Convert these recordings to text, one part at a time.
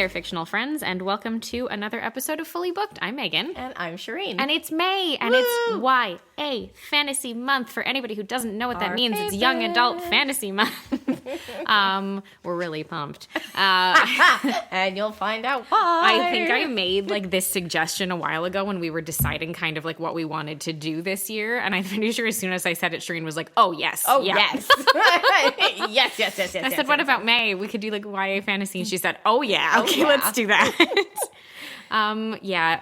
there, fictional friends, and welcome to another episode of Fully Booked. I'm Megan. And I'm Shireen. And it's May, and it's YA Fantasy Month. For anybody who doesn't know what that means, it's Young Adult Fantasy Month. We're really pumped. And you'll find out why. I think I made like this suggestion a while ago when we were deciding kind of like what we wanted to do this year, and I'm pretty sure as soon as I said it, Shireen was like, "Oh yes, oh yeah. yes, yes." I said, "What about May? We could do like YA fantasy." And she said, "Oh yeah, okay, let's do that." Yeah.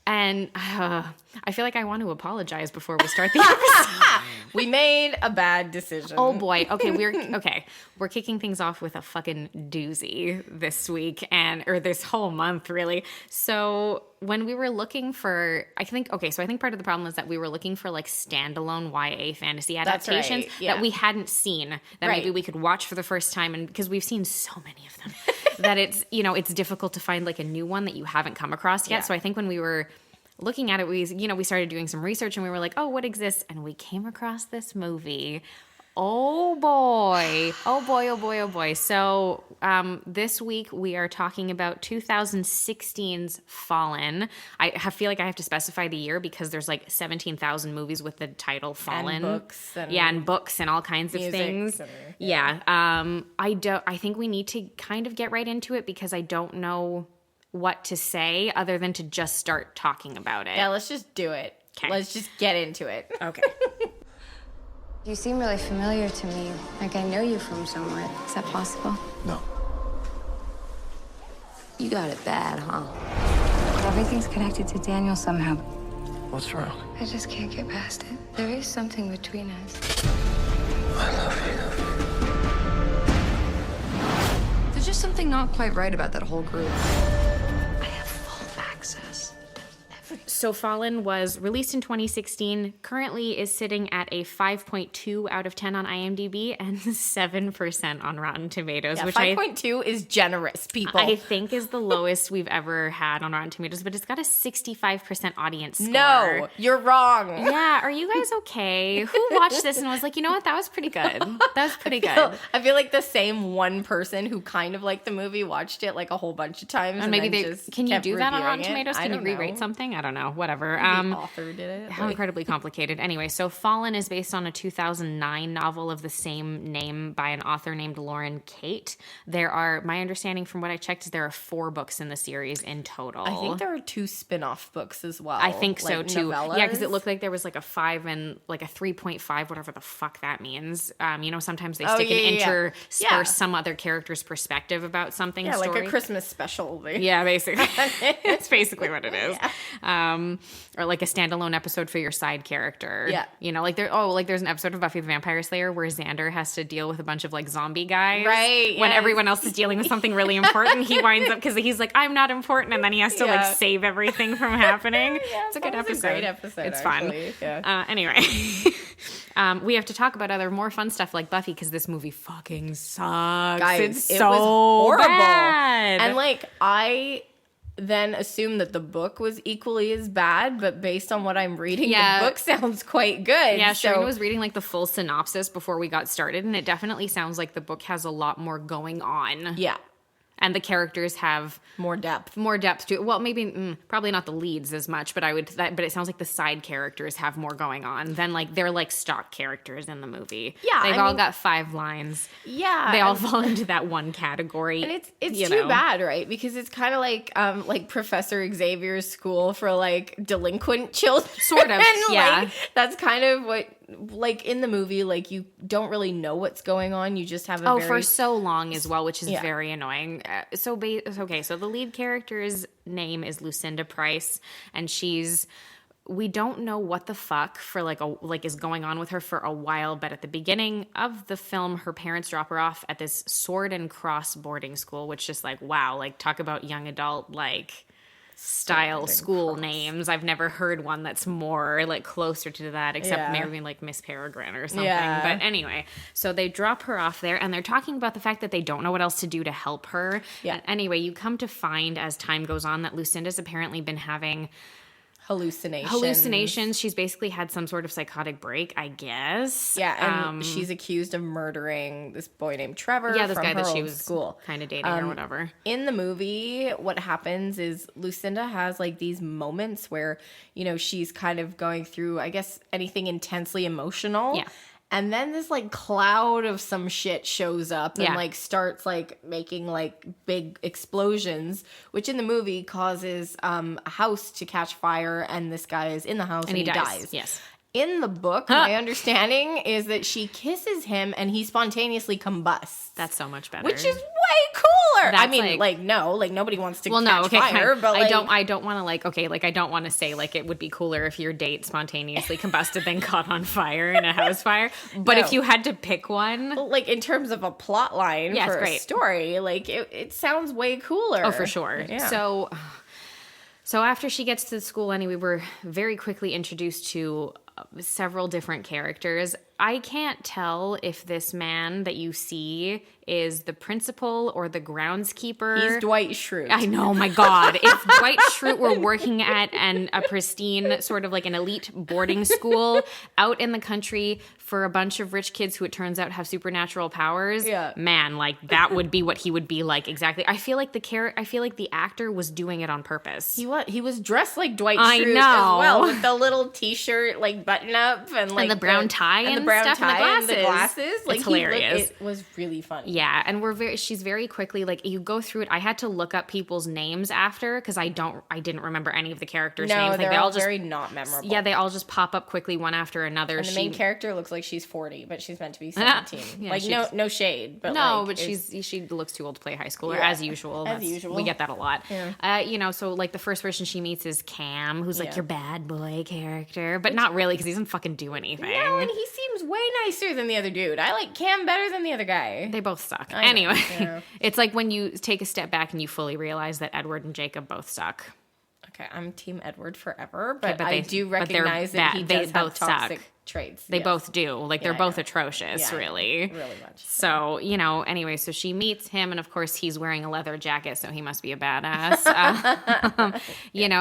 And I feel like I want to apologize before we start the episode. We made a bad decision. Oh boy. Okay, we're kicking things off with a fucking doozy this week or this whole month really. So when we were looking for, I think part of the problem is that we were looking for like standalone YA fantasy adaptations that we hadn't seen, that maybe we could watch for the first time, and because we've seen so many of them that it's difficult to find like a new one that you haven't come across yet. So I think when we were looking at it, we started doing some research and we were like, oh, what exists? And we came across this movie. Oh boy. So this week we are talking about 2016's Fallen. I feel like I have to specify the year because there's like 17,000 movies with the title Fallen. And books and all kinds of things. I think we need to kind of get right into it because I don't know what to say other than to just start talking about it. Yeah, let's just do it. Okay. Let's just get into it. Okay. You seem really familiar to me. Like I know you from somewhere. Is that possible? No. You got it bad, huh? Everything's connected to Daniel somehow. What's wrong? I just can't get past it. There is something between us. I love you. There's just something not quite right about that whole group. I have full access. So Fallen was released in 2016, currently is sitting at a 5.2 out of 10 on IMDb and 7% on Rotten Tomatoes. Yeah, which 5.2 is generous, people. I think is the lowest we've ever had on Rotten Tomatoes, but it's got a 65% audience score. No, you're wrong. Yeah, are you guys okay? Who watched this and was like, you know what, that was pretty good. That was pretty good. I feel like the same one person who kind of liked the movie watched it like a whole bunch of times. And maybe can you do that on Rotten it. Tomatoes? Can you re-rate something? I don't know. Whatever. The author did it. How incredibly complicated. Anyway, so Fallen is based on a 2009 novel of the same name by an author named Lauren Kate. My understanding from what I checked is there are 4 books in the series in total. I think there are 2 spin-off books as well. I think so too. Novellas. Yeah, because it looked like there was like a 5 and like a 3.5, whatever the fuck that means. Sometimes they stick and intersperse some other character's perspective about something. Yeah, story. like a Christmas special. Yeah, basically. That's basically what it is. Yeah. Or like a standalone episode for your side character. Yeah. There's an episode of Buffy the Vampire Slayer where Xander has to deal with a bunch of like zombie guys. Right. When everyone else is dealing with something really important, he winds up, because he's like, I'm not important, and then he has to like save everything from happening. It's a good episode. It's a great episode. It's actually. fun. Yeah. Anyway. We have to talk about other more fun stuff like Buffy because this movie fucking sucks. Guys, it was horrible. Bad. And like I then assume that the book was equally as bad, but based on what I'm reading, the book sounds quite good. Yeah, Shireen was reading like the full synopsis before we got started, and it definitely sounds like the book has a lot more going on. Yeah. And the characters have more depth to it. Well, maybe probably not the leads as much, but but it sounds like the side characters have more going on than like they're like stock characters in the movie. Yeah, they've all got 5 lines. Yeah, they all fall into that one category. And it's too bad, right? Because it's kind of like Professor Xavier's school for like delinquent children, sort of. Like, that's kind of what. Like in the movie, like you don't really know what's going on. You just have for so long as well, which is very annoying. So the lead character's name is Lucinda Price, and we don't know what the fuck is going on with her for a while, but at the beginning of the film, her parents drop her off at this sword and cross boarding school, which just like, wow, like talk about young adult, like style school names. I've never heard one that's more like closer to that, except maybe like Miss Peregrine or something. But anyway, so they drop her off there and they're talking about the fact that they don't know what else to do to help her. Yeah. And anyway, you come to find as time goes on that Lucinda's apparently been having hallucinations. She's basically had some sort of psychotic break, I guess. Yeah, and she's accused of murdering this boy named Trevor. Yeah, this from guy her that she old was school. kind of dating or whatever. In the movie, what happens is Lucinda has like these moments where, you know, she's kind of going through, I guess, anything intensely emotional. Yeah. And then this like cloud of some shit shows up and like starts like making like big explosions, which in the movie causes a house to catch fire, and this guy is in the house and he dies. Yes. In the book, my understanding is that she kisses him and he spontaneously combusts. That's so much better. Which is way cooler. That's I mean, no, nobody wants to catch okay, fire, but like, I don't want to I don't want to say like it would be cooler if your date spontaneously combusted then caught on fire in a house fire. But if you had to pick one, like in terms of a plot line for a story, like it sounds way cooler. Oh, for sure. Yeah. So after she gets to the school, anyway, we're very quickly introduced to several different characters. I can't tell if this man that you see is the principal or the groundskeeper. He's Dwight Schrute. I know, my God. If Dwight Schrute were working at a pristine, sort of like an elite boarding school out in the country for a bunch of rich kids who it turns out have supernatural powers, man, like that would be what he would be like exactly. I feel like the actor was doing it on purpose. He was dressed like Dwight Schrute as well, with the little t-shirt like button up and like the brown tie and stuff and the glasses. Like, it's hilarious. It was really funny. Yeah, and she's very quickly like, you go through it. I had to look up people's names after because I didn't remember any of the characters' names. No, like, they're all just very not memorable. Yeah, they all just pop up quickly one after another. And the main character looks like she's 40, but she's meant to be 17. Yeah, like no shade, but no, like, but she looks too old to play high schooler as usual. As usual, we get that a lot. Yeah. So like the first person she meets is Cam, who's like your bad boy character, but not really because he doesn't fucking do anything. No, and he seems way nicer than the other dude. I like Cam better than the other guy. They both suck. Anyway, it's like when you take a step back and you fully realize that Edward and Jacob both suck. Okay, I'm Team Edward forever, but I do recognize that he does have toxic traits. They both do. Like, they're both atrocious, really. Really much. So, anyway, so she meets him, and of course, he's wearing a leather jacket, so he must be a badass.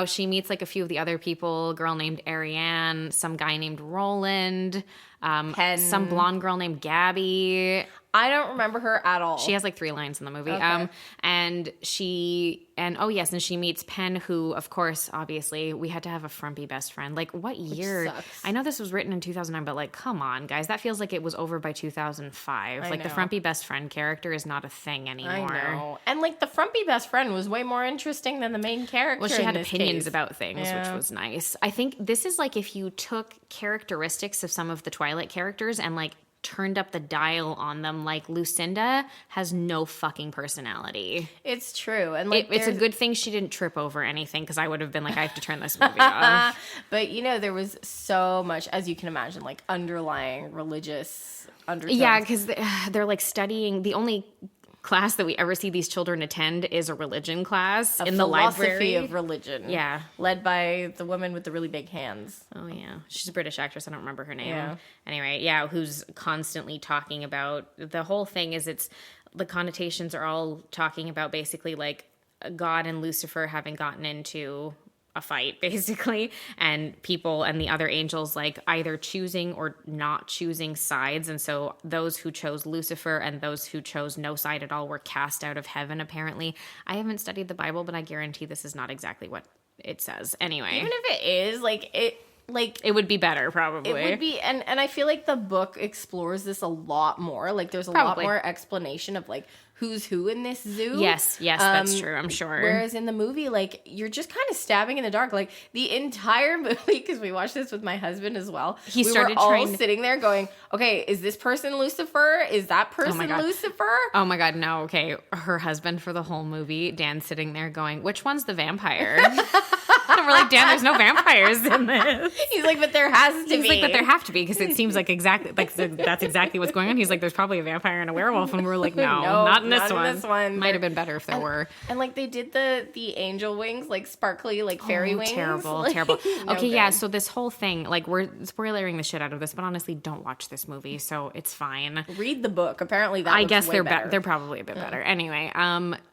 She meets, like, a few of the other people, a girl named Ariane, some guy named Roland, some blonde girl named Gabby. I don't remember her at all. She has like 3 lines in the movie. Okay. And she meets Penn, who, of course, obviously, we had to have a frumpy best friend. Like, what year? Sucks. I know this was written in 2009, but like, come on, guys. That feels like it was over by 2005. Like, the frumpy best friend character is not a thing anymore. I know. And like, the frumpy best friend was way more interesting than the main character. Well, she had opinions about things, which was nice. I think this is like if you took characteristics of some of the Twilight characters and like turned up the dial on them. Like, Lucinda has no fucking personality. It's true. And like, it's a good thing she didn't trip over anything, because I would have been like, I have to turn this movie off. But there was so much, as you can imagine, like underlying religious undertones. Yeah, because they're like studying. The only class that we ever see these children attend is a religion class in the library. Philosophy of religion. Yeah. Led by the woman with the really big hands. Oh, yeah. She's a British actress. I don't remember her name. Yeah. Anyway, who's constantly talking about, the whole thing is the connotations are all talking about basically like God and Lucifer having gotten into a fight, basically, and people and the other angels like either choosing or not choosing sides. And so those who chose Lucifer and those who chose no side at all were cast out of heaven, apparently. I haven't studied the Bible, but I guarantee this is not exactly what it says. Anyway. Even if it is, it would be better, probably. It would be, and I feel like the book explores this a lot more. Like, there's a lot more explanation of like who's who in this zoo. Yes, that's true, I'm sure. Whereas in the movie, like, you're just kind of stabbing in the dark. Like, the entire movie, because we watched this with my husband as well. We were all sitting there going, okay, is this person Lucifer? Is that person Lucifer? Oh my God, no. Okay, her husband for the whole movie, Dan's sitting there going, which one's the vampire? And we're like, Dan, there's no vampires in this. He's like, but there has to be. He's like, but there have to be, because it seems like that's exactly what's going on. He's like, there's probably a vampire and a werewolf. And we're like, no, not in this one. Might have been better if there were. And like, they did the angel wings, like sparkly, like fairy wings. Terrible. Okay, yeah, so this whole thing, like, we're spoilering the shit out of this, but honestly, don't watch this movie, so it's fine. Read the book. Apparently that I guess they're better. They're probably a bit better. Anyway,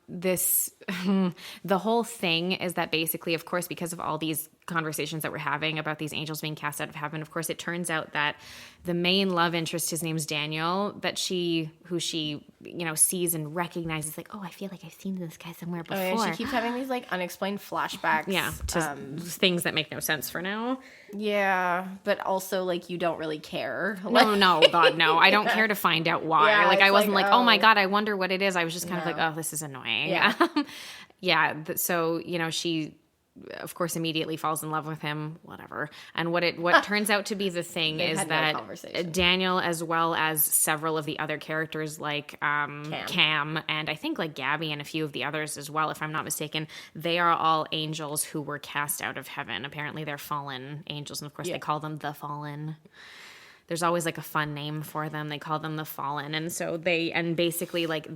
the whole thing is that basically, of course, because of all these conversations that we're having about these angels being cast out of heaven, of course, it turns out that the main love interest, his name's Daniel, who she, you know, sees and recognizes, like, oh, I feel like I've seen this guy somewhere before. Oh, yeah, she keeps having these like unexplained flashbacks. Yeah, to things that make no sense for now. Yeah, but also like you don't really care. No, God, no. I don't care to find out why. Yeah, like I wasn't like, like, oh my God, I wonder what it is. I was just kind of like, oh, this is annoying. Yeah. So, you know, she, of course, immediately falls in love with him, whatever. And what turns out to be the thing is that Daniel, as well as several of the other characters like Cam, and I think like Gabby and a few of the others as well, if I'm not mistaken, they are all angels who were cast out of heaven. Apparently they're fallen angels, and of course they call them the fallen. There's always like a fun name for them. They call them the fallen. And so basically like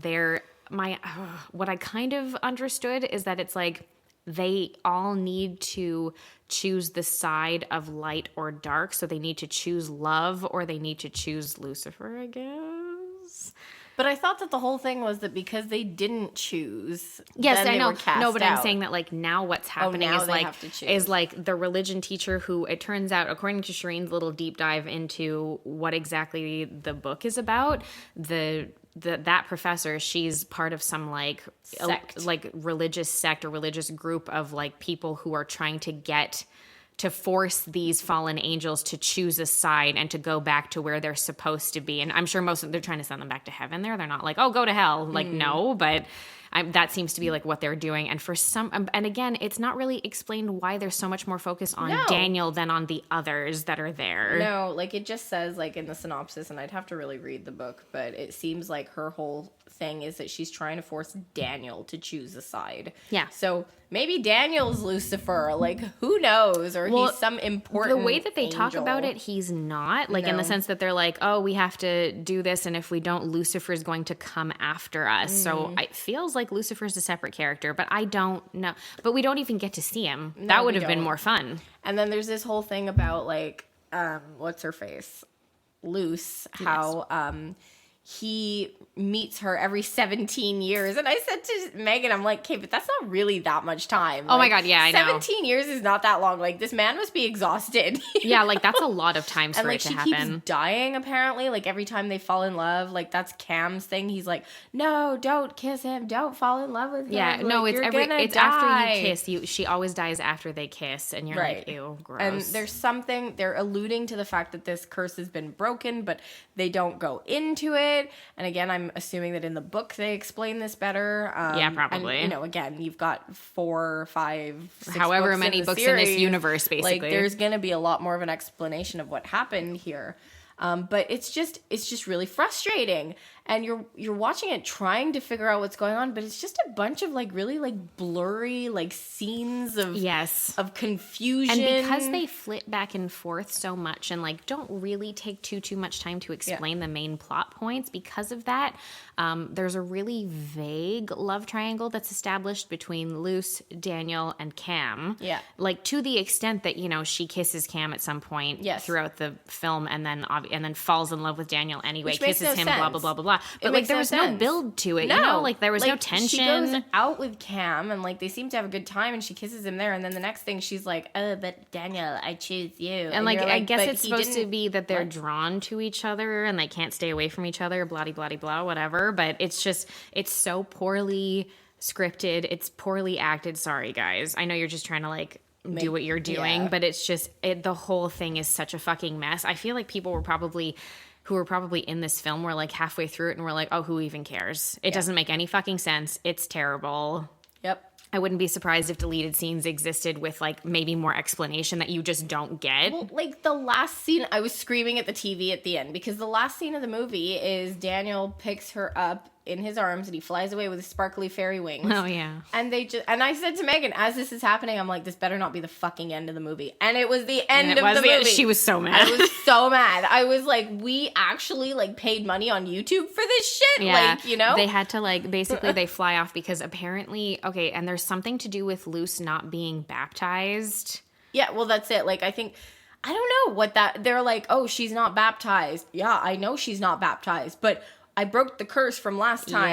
what I kind of understood is that it's like, they all need to choose the side of light or dark. So they need to choose love or they need to choose Lucifer, I guess. But I thought that the whole thing was that because they didn't choose, yes, then I know. Were cast no, but out. I'm saying that like now what's happening is like the religion teacher who, it turns out, according to Shireen's little deep dive into what exactly the book is about, that professor, she's part of some like sect. Like religious sect or religious group of like people who are trying to force these fallen angels to choose a side and to go back to where they're supposed to be. And I'm sure they're trying to send them back to heaven there. They're not like, oh, go to hell. Like, no, but that seems to be like what they're doing. And for some, and again, it's not really explained why there's so much more focus on Daniel than on the others that are there. No, like it just says like in the synopsis, and I'd have to really read the book, but it seems like her whole thing is that she's trying to force Daniel to choose a side. Yeah. So maybe Daniel's Lucifer, like who knows, or he's some important The way that they talk angel. about it, he's not. Like in the sense that they're like, oh, we have to do this, and if we don't, Lucifer's going to come after us. So it feels like Lucifer's a separate character, but I don't know. But we don't even get to see him. No, that would have been more fun. And then there's this whole thing about like, what's her face? Luce, how he meets her every 17 years. And I said to Megan, I'm like, okay, but that's not really that much time. Oh my God, yeah, I know. 17 years is not that long. Like, this man must be exhausted. Yeah, like, that's a lot of times for like, it to she happen. keeps dying, apparently. Like, every time they fall in love, like, that's Cam's thing. He's like, no, don't kiss him. Don't fall in love with him. Yeah, like, no, it's die. after you kiss. She always dies after they kiss, and you're like, ew, gross. And there's something, they're alluding to the fact that this curse has been broken, but they don't go into it. And again, I'm assuming that in the book they explain this better. Yeah, probably. And, again, you've got 4, 5, 6 however many books in this universe, basically. Like, there's going to be a lot more of an explanation of what happened here. But it's just really frustrating, and you're watching it trying to figure out what's going on, but it's just a bunch of like really like blurry like scenes of confusion. And because they flip back and forth so much and like don't really take too much time to explain the main plot points, because of that, there's a really vague love triangle that's established between Luce, Daniel, and Cam. Yeah, like to the extent that she kisses Cam at some point throughout the film, and then falls in love with Daniel anyway, kisses him, blah blah blah blah blah. But like there was no build to it, like there was no tension. She goes out with Cam and like they seem to have a good time, and she kisses him there, and then the next thing she's like, oh, but Daniel, I choose you. And like I guess it's supposed to be that they're drawn to each other and they can't stay away from each other, blah blah blah, whatever. But it's so poorly scripted, it's poorly acted. Sorry guys, I know you're just trying to like do what you're doing, but it's just the whole thing is such a fucking mess. I feel like people who were probably in this film were like halfway through it and were like, oh, who even cares? It doesn't make any fucking sense. It's terrible. Yep. I wouldn't be surprised if deleted scenes existed with like maybe more explanation that you just don't get. Well, like the last scene, I was screaming at the TV at the end because the last scene of the movie is Daniel picks her up in his arms and he flies away with his sparkly fairy wings. Oh yeah. And I said to Megan, as this is happening, I'm like, this better not be the fucking end of the movie. And it was the end of the movie. She was so mad. I was so mad. I was like, we actually like paid money on YouTube for this shit. Yeah. Like, they had to like basically they fly off because apparently and there's something to do with Luce not being baptized. Yeah, well that's it. Like I don't know what they're like, oh, she's not baptized. Yeah, I know she's not baptized, but I broke the curse from last time.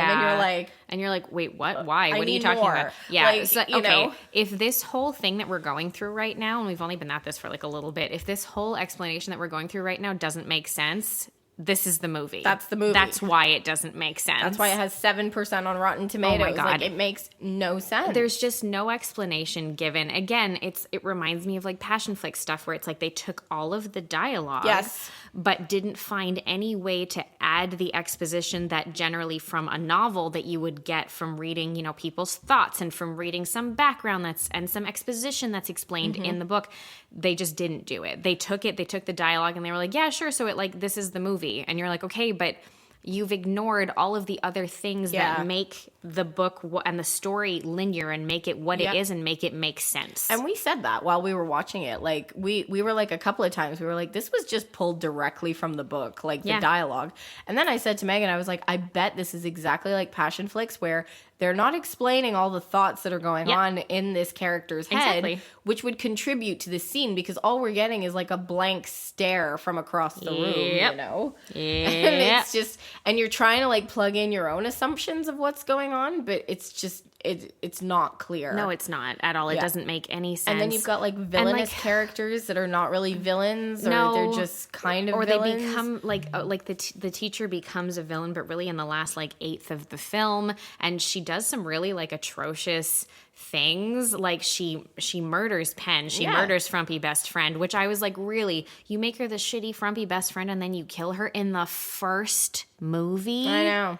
And you're like, wait, what? Why? I What are you need talking more. about? Yeah. Like, So, you okay. know? If this whole thing that we're going through right now, and we've only been at this for like a little bit, if this whole explanation that we're going through right now doesn't make sense, this is the movie. That's the movie. That's why it doesn't make sense. That's why it has 7% on Rotten Tomatoes. Oh my God. Like, it makes no sense. There's just no explanation given. Again, it reminds me of like Passion Flick stuff where it's like they took all of the dialogue, Yes. but didn't find any way to add the exposition that generally from a novel that you would get from reading, you know, people's thoughts and from reading some background and some exposition that's explained in the book. They just didn't do it. They took the dialogue and they were like, yeah, sure. So this is the movie. And you're like, okay, but you've ignored all of the other things that make the book and the story linear and make it what it is and make it make sense. And we said that while we were watching it. Like, we were like a couple of times, we were like, this was just pulled directly from the book, like the dialogue. And then I said to Megan, I was like, I bet this is exactly like Passion Flicks where they're not explaining all the thoughts that are going on in this character's head, which would contribute to this scene because all we're getting is like a blank stare from across the room, you know? And it's just, and you're trying to like plug in your own assumptions of what's going on, but it's just, it's not clear. No, it's not at all. It doesn't make any sense. And then you've got like villainous characters that are not really villains, or they're just kind of villains. They become like the teacher becomes a villain, but really in the last like eighth of the film, and she does some really like atrocious things. Like she murders Penn, she murders Frumpy best friend, which I was like, really, you make her the shitty Frumpy best friend, and then you kill her in the first movie? I know.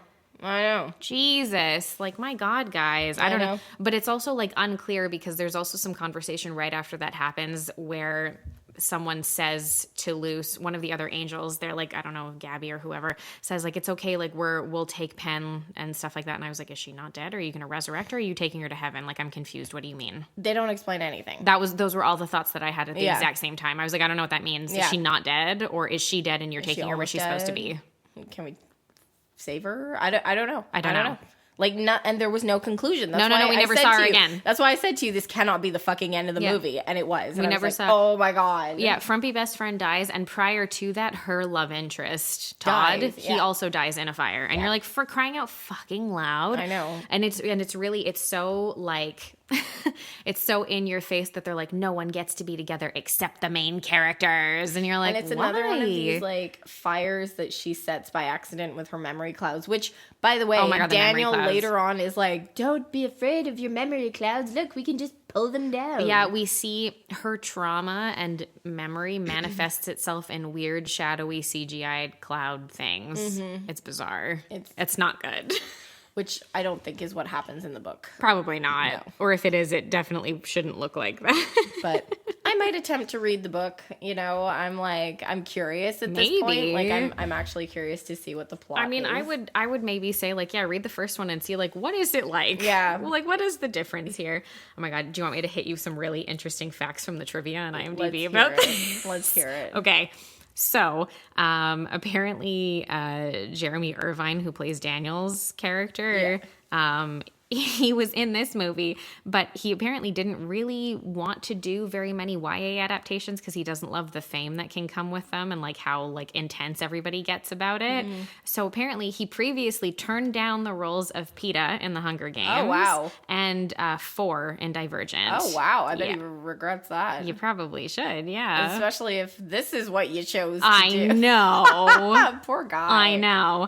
Jesus. Like, my God, guys. I don't know. But it's also, like, unclear because there's also some conversation right after that happens where someone says to Luce, one of the other angels, they're like, I don't know, Gabby or whoever, says, like, it's okay, like, we'll take Penn and stuff like that. And I was like, is she not dead? Are you going to resurrect her? Or are you taking her to heaven? Like, I'm confused. What do you mean? They don't explain anything. Those were all the thoughts that I had at the exact same time. I was like, I don't know what that means. Is she not dead? Or is she dead and you're taking her where she's supposed to be? Can we save her? I don't know. I don't know. Like, and there was no conclusion. That's no, we never saw her again. That's why I said to you, this cannot be the fucking end of the movie, and it was. We never saw. Oh my God. Yeah, Frumpy best friend dies, and prior to that, her love interest Todd, he also dies in a fire, and you're like, for crying out fucking loud. I know. And it's so like. It's so in your face that they're like, no one gets to be together except the main characters, and you're like, and it's another one of these like fires that she sets by accident with her memory clouds, which, by the way, Daniel later on is like, don't be afraid of your memory clouds, look, we can just pull them down. Yeah, we see her trauma and memory manifests itself in weird shadowy CGI cloud things. It's bizarre. It's not good. Which I don't think is what happens in the book. Probably not. No. Or if it is, it definitely shouldn't look like that. But I might attempt to read the book. You know, I'm curious at this point. Like, I'm actually curious to see what the plot is. I mean, I would maybe say, like, yeah, read the first one and see, like, what is it like? Yeah. Well, like, what is the difference here? Oh my God, do you want me to hit you some really interesting facts from the trivia on IMDb about this? Let's hear it. Okay. So, apparently, Jeremy Irvine, who plays Daniel's character, he was in this movie, but he apparently didn't really want to do very many YA adaptations because he doesn't love the fame that can come with them and like how like intense everybody gets about it. So apparently he previously turned down the roles of Peeta in the Hunger Games. Oh, wow. And 4 in Divergent. Oh, wow. I bet he regrets that. You probably should, yeah. Especially if this is what you chose to do. I know. Poor guy. I know.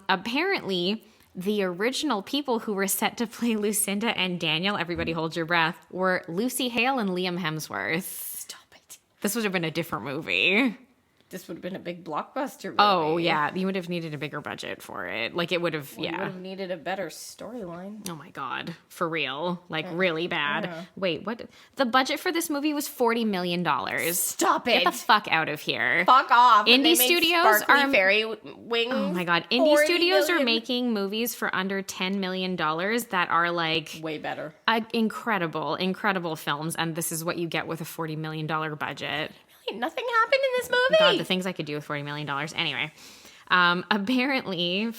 Apparently, the original people who were set to play Lucinda and Daniel, everybody hold your breath, were Lucy Hale and Liam Hemsworth. Stop it. This would have been a different movie. This would have been a big blockbuster movie. Oh, yeah. You would have needed a bigger budget for it. Like, it would have, You would have needed a better storyline. Oh, my God. For real. Like, really bad. Wait, what? The budget for this movie was $40 million. Stop it. Get the fuck out of here. Fuck off. Indie studios are... fairy wings. Oh, my God. Indie studios are making movies for under $10 million that are, like... way better. Incredible films. And this is what you get with a $40 million budget. Nothing happened in this movie. God, the things I could do with $40 million. Anyway, apparently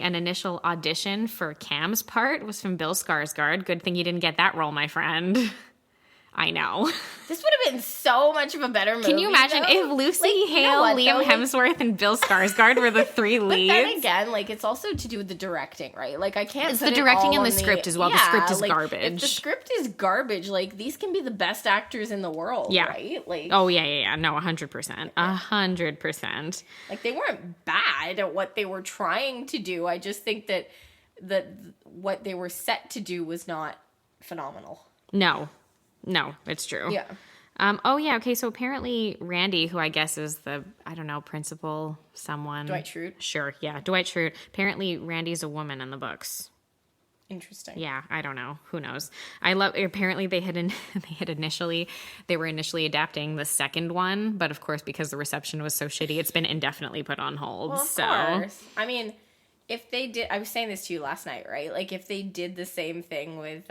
an initial audition for Cam's part was from Bill Skarsgård. Good thing you didn't get that role, my friend. I know. This would have been so much of a better movie. Can you imagine though? if Lucy Like, you know Hale, what, Liam though? Hemsworth, and Bill Skarsgård were the three leads? But then again, like, it's also to do with the directing, right? Like, I can't It's put the it directing all and the on script as well. The script is like, garbage. If the script is garbage, like, these can be the best actors in the world, Yeah. right? Like, Oh, yeah. No, 100%. 100%. like, they weren't bad at what they were trying to do. I just think that what they were set to do was not phenomenal. No, it's true. Yeah. Okay, so apparently Randy, who I guess is the, I don't know, principal, someone. Dwight Schrute? Sure, yeah, Dwight Schrute. Apparently Randy's a woman in the books. Interesting. Yeah, I don't know. Who knows? Apparently they were initially adapting the second one, but of course, because the reception was so shitty, it's been indefinitely put on hold. Well, of course. I mean, if they did, I was saying this to you last night, right? Like, if they did the same thing with,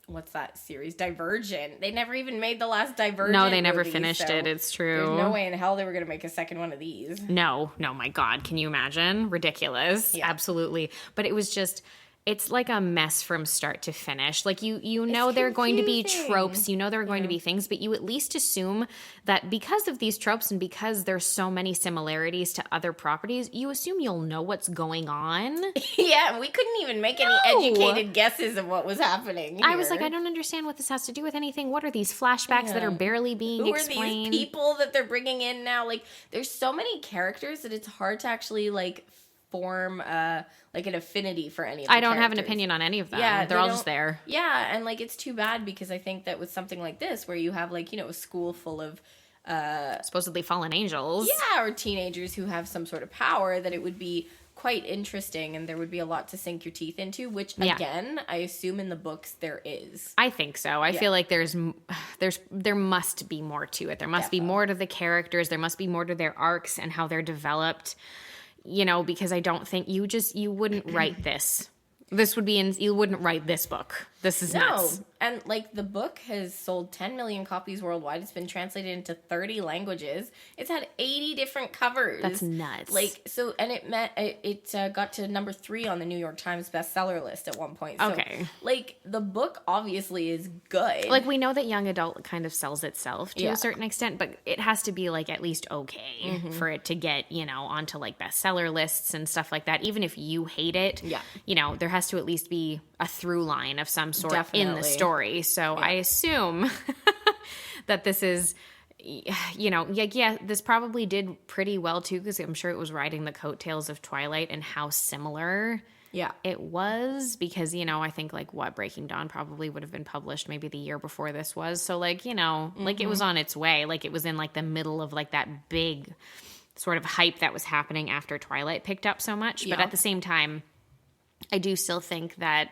what's that series? Divergent. They never even made the last Divergent No, they never movie, finished so it. It's true. There's no way in hell they were going to make a second one of these. No, my God. Can you imagine? Ridiculous. Yeah. Absolutely. But it was just, it's like a mess from start to finish. Like you know there are going to be confusing. tropes, you know there are going to be things, but you at least assume that because of these tropes and because there's so many similarities to other properties, you assume you'll know what's going on. Yeah, we couldn't even make any educated guesses of what was happening here. I was like, I don't understand what this has to do with anything. What are these flashbacks that are barely being explained? Who are these people that they're bringing in now? Like, there's so many characters that it's hard to actually, like, form like an affinity for any of them. I don't have an opinion on any of them. Yeah, they're all just there. Yeah, and like it's too bad because I think that with something like this where you have like, you know, a school full of Supposedly fallen angels. yeah, or teenagers who have some sort of power, that it would be quite interesting and there would be a lot to sink your teeth into, which again, I assume in the books there is. I think so. I feel like there must be more to it. There must be more to the characters. There must be more to their arcs and how they're developed. You know, because I don't think you wouldn't write this. You wouldn't write this book. This is nuts. And like the book has sold 10 million copies worldwide. It's been translated into 30 languages. It's had 80 different covers. That's nuts. Like, so, and it got to number 3 on the New York Times bestseller list at one point. So, Okay. like the book obviously is good. Like we know that young adult kind of sells itself to a certain extent, but it has to be like at least okay for it to get, you know, onto like bestseller lists and stuff like that. Even if you hate it, you know, there has to at least be a through line of some sort in the story. So I assume that this is, you know, this probably did pretty well too, because I'm sure it was riding the coattails of Twilight and how similar it was, because, you know, I think like Breaking Dawn probably would have been published maybe the year before this was. So like, you know, like it was on its way, like it was in like the middle of like that big sort of hype that was happening after Twilight picked up so much. But at the same time, I do still think that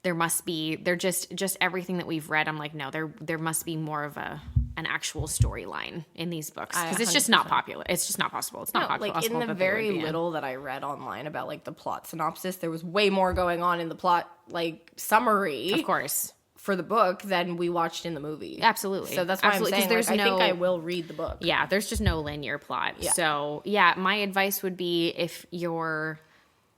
they're just everything that we've read. I'm like, no, there must be more of an actual storyline in these books, because it's just not popular. It's just not possible. It's not possible. Like in the very little that I read online about like the plot synopsis, there was way more going on in the plot like summary, of course, for the book than we watched in the movie. Absolutely. So that's why I'm saying there's I think I will read the book. Yeah, there's just no linear plot. Yeah. So yeah, my advice would be, if you're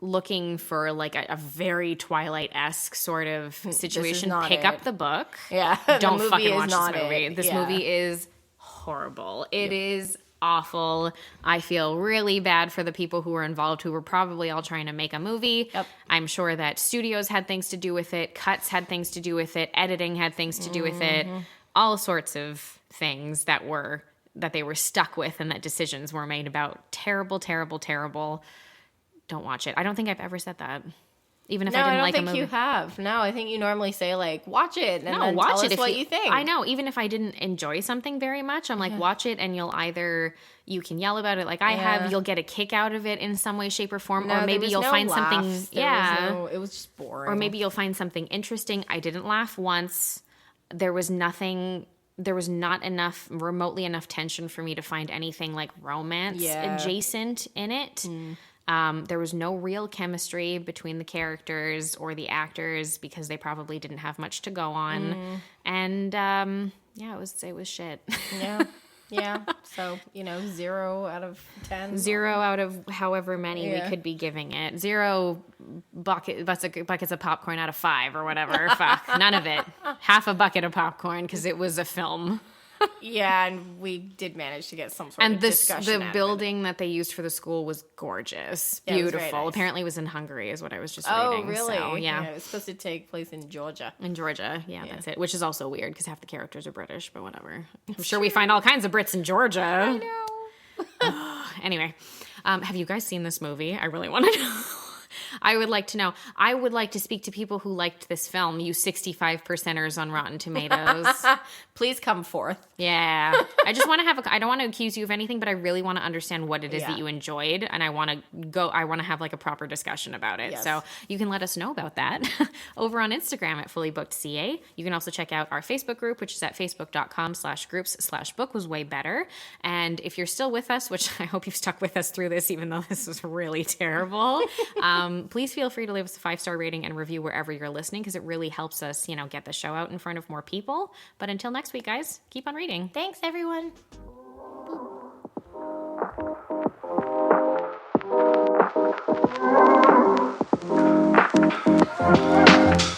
looking for like a very Twilight-esque sort of situation, pick up the book. Yeah. Don't fucking watch this movie. It. This movie is horrible. It is awful. I feel really bad for the people who were involved, who were probably all trying to make a movie. Yep. I'm sure that studios had things to do with it, cuts had things to do with it, editing had things to do with it, all sorts of things that they were stuck with and that decisions were made about. Terrible, terrible, terrible. Don't watch it. I don't think I've ever said that. Even if I didn't like a movie. No, I don't think you have. No, I think you normally say like, watch it and then tell us what you think. I know. Even if I didn't enjoy something very much, I'm like, watch it, and you can yell about it like I have. You'll get a kick out of it in some way, shape, or form. Or maybe you'll find something. It was just boring. Or maybe you'll find something interesting. I didn't laugh once. There was not enough, remotely enough tension for me to find anything like romance adjacent in it. There was no real chemistry between the characters or the actors, because they probably didn't have much to go on. And it was shit. Yeah. Yeah. So, 0 out of 10. 0 out of however many we could be giving it. 0 buckets of popcorn out of 5 or whatever. Fuck, none of it. Half a bucket of popcorn because it was a film. Yeah, and we did manage to get some sort of discussion. And the building that they used for the school was gorgeous, Yeah, it was beautiful. very nice. Apparently, it was in Hungary, is what I was just Oh, reading. really? So, yeah. It was supposed to take place in Georgia. In Georgia, yeah, that's it. Which is also weird because half the characters are British, but whatever. I'm sure we find all kinds of Brits in Georgia. I know. Anyway, have you guys seen this movie? I really want to know. I would like to know. I would like to speak to people who liked this film, you 65%ers on Rotten Tomatoes. Please come forth. Yeah. I just want to I don't want to accuse you of anything, but I really want to understand what it is that you enjoyed. And I want to have like a proper discussion about it. Yes. So you can let us know about that over on Instagram at fullybookedca. You can also check out our Facebook group, which is at facebook.com/groups/book was way better. And if you're still with us, which I hope you've stuck with us through this, even though this was really terrible, please feel free to leave us a 5-star rating and review wherever you're listening, because it really helps us, get the show out in front of more people. But until next week, guys, keep on reading. Thanks, everyone. Thank you.